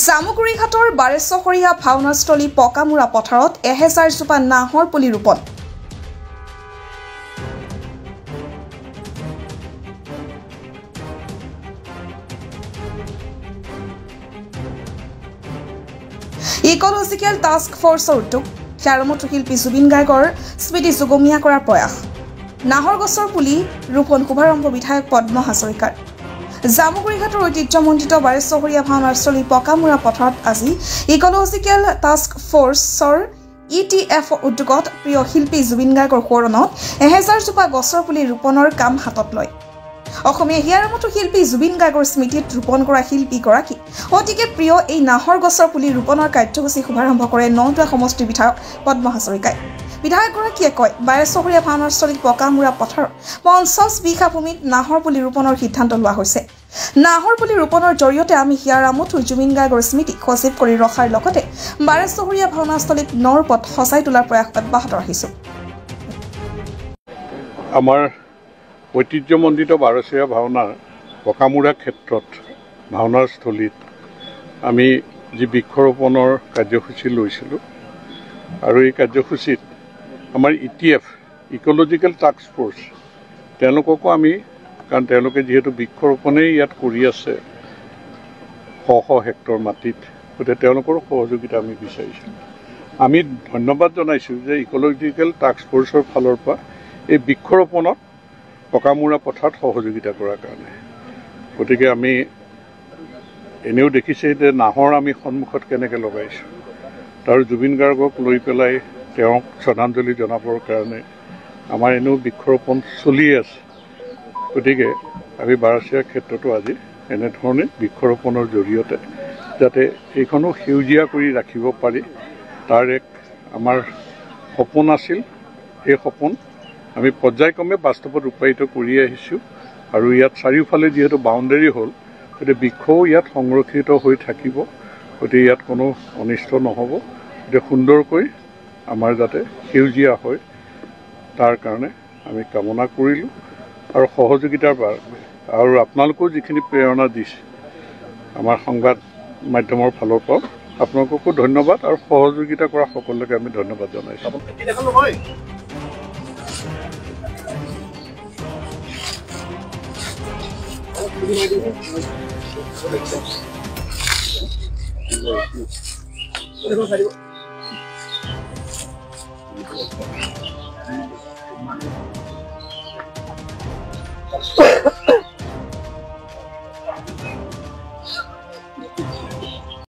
জামুগুৰিঘাটৰ বাৰেশ্বৰীয়া ভাওনাস্থলী পকামুৰা পথাৰত 1000 জোপা নাহৰ পুলি ৰোপণ। ইকোলজিকেল টাস্ক ফ'ৰ্চৰ উদ্যোগ শ্যাৰমূত্ৰ শিল্পী জুবিন গাৰ্গৰ স্মৃতি যুগমীয়া কৰাৰ প্ৰয়াস। নাহৰ গছৰ পুলি ৰোপণ শুভাৰম্ভ বিধায়ক পদ্ম হাজৰিকাৰ। জামুগুৰিঘাটৰ ঐতিহ্যমণ্ডিত বাৰেশ্বৰীয়া ভাওনাস্থলী পকামুৰা পথাৰত আজি ইকোলজিকেল টাস্ক ফ'ৰ্চৰ ETF উদ্যোগত প্ৰিয় শিল্পী জুবিন গাৰ্গৰ সোঁৱৰণত 1000 জোপা গছৰ পুলি ৰোপণৰ কাম হাতত লয়। অসমীয়া হিয়াৰমূত্ৰ শিল্পী জুবিন গাৰ্গৰ স্মৃতিত ৰোপণ কৰা শিল্পীগৰাকী অতিকে প্ৰিয় এই নাহৰ গছৰ পুলি ৰোপণৰ কাৰ্যসূচী শুভাৰম্ভ কৰে নওদা সমষ্টিৰ বিধায়ক পদ্ম হাজৰিকাই। বিধায়কগৰাকীয়ে কয়, বাৰেশ্বৰীয়া ভাওনাস্থলীত পকামুৰা পথাৰৰ 50 বিঘা ভূমিত নাহৰ পুলি ৰোপণৰ সিদ্ধান্ত লোৱা হৈছে। নাহৰ পুলি ৰোপণৰ জৰিয়তে আমি হিয়াৰমূত্ৰ জুবিন গাৰ্গৰ স্মৃতি সজীৱ কৰি ৰখাৰ লগতে বাৰেশ্বৰীয়া ভাওনাস্থলীত নৰপথ সজাই তোলাৰ প্ৰয়াস অব্যাহত ৰাখিছোঁ। আমাৰ ঐতিহ্যমণ্ডিত বাৰেশ্বৰীয়া ভাওনাৰ পকামুৰা ক্ষেত্ৰত ভাওনাৰ স্থলীত আমি যি বৃক্ষৰোপণৰ কাৰ্যসূচী লৈছিলোঁ আৰু এই কাৰ্যসূচীত আমাৰ ETF ইকোলজিকেল টাস্ক ফ'ৰ্চ তেওঁলোককো আমি, কাৰণ তেওঁলোকে যিহেতু বৃক্ষৰোপণেই ইয়াত কৰি আছে শ হেক্টৰ মাটিত, গতিকে তেওঁলোকৰ সহযোগিতা আমি বিচাৰিছোঁ। আমি ধন্যবাদ জনাইছোঁ যে ইকোলজিকেল টাস্ক ফ'ৰ্চৰ ফালৰ পৰা এই বৃক্ষৰোপণত পকামুৰা পথাৰত সহযোগিতা কৰাৰ কাৰণে। গতিকে আমি এনেও দেখিছেই যে নাহৰ আমি সন্মুখত কেনেকৈ লগাইছোঁ, আৰু জুবিন গাৰ্গক লৈ পেলাই তেওঁক শ্ৰদ্ধাঞ্জলি জনাবৰ কাৰণে আমাৰ এনেও বৃক্ষৰোপণ চলিয়ে আছে। গতিকে আমি বাৰেশ্বৰীয়া ক্ষেত্ৰতো আজি এনেধৰণে বৃক্ষৰোপণৰ জৰিয়তে যাতে এইখনো সেউজীয়া কৰি ৰাখিব পাৰি তাৰ এক আমাৰ সপোন আছিল। এই সপোন আমি পৰ্যায়ক্ৰমে বাস্তৱত ৰূপায়িত কৰি আহিছোঁ আৰু ইয়াত চাৰিওফালে যিহেতু বাউণ্ডেৰী হ'ল, গতিকে বৃক্ষও ইয়াত সংৰক্ষিত হৈ থাকিব, গতিকে ইয়াত কোনো অনিষ্ট নহ'ব, গতিকে সুন্দৰকৈ আমাৰ যাতে সেউজীয়া হয় তাৰ কাৰণে আমি কামনা কৰিলোঁ আৰু সহযোগিতাৰ বাবে আৰু আপোনালোকেও যিখিনি প্ৰেৰণা দিছে আমাৰ সংবাদ মাধ্যমৰ ফালৰ পৰা আপোনালোককো ধন্যবাদ আৰু সহযোগিতা কৰা সকলোকে আমি ধন্যবাদ জনাইছোঁ।